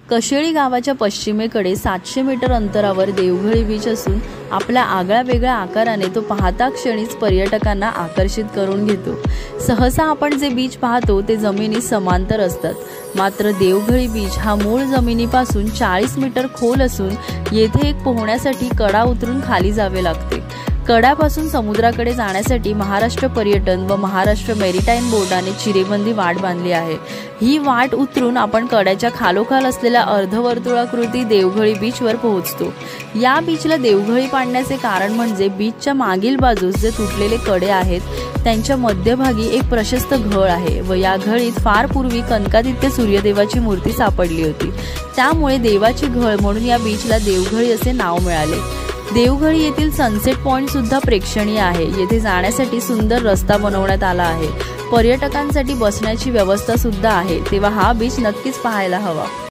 कशेळी गावाच्या पश्चिमेकडे 700 मीटर अंतरावर देवघळी बीच असून आपल्या आगळ्या आकाराने तो पाहता क्षणीच पर्यटकांना आकर्षित करून घेतो। सहसा आपण जे बीच पाहतो ते जमिनी समांतर असतात, मात्र देवघळी बीच हा मूळ जमिनीपासून 40 मीटर खोल असून येथे एक पोहण्यासाठी कडा उतरून खाली जावे लागते। कड्यापासून समुद्राकडे जाण्यासाठी महाराष्ट्र पर्यटन व महाराष्ट्र मेरीटाईम बोर्डाने चिरेबंदी वाट बांधली आहे। ही वाट उतरून आपण कड्याच्या खालोखाल असलेल्या अर्धवर्तुळाकृती देवघळी बीचवर पोहोचतो। या बीचला देवघळी पाडण्याचे कारण म्हणजे बीचच्या मागील बाजूस जे तुटलेले कडे आहेत त्यांच्या मध्यभागी एक प्रशस्त घळ आहे व या घळीत फार पूर्वी कनकादित्य सूर्यदेवाची मूर्ती सापडली होती, त्यामुळे देवाची घळ म्हणून या बीचला देवघळी असे नाव मिळाले। देवघळी येथील सनसेट पॉइंट सुद्धा प्रेक्षणीय आहे। येथे जाण्यासाठी सुंदर रस्ता बनवण्यात आला आहे। पर्यटकांसाठी बसण्याची व्यवस्था सुद्धा आहे, तेव्हा हा बीच नक्कीच पाहायला हवा।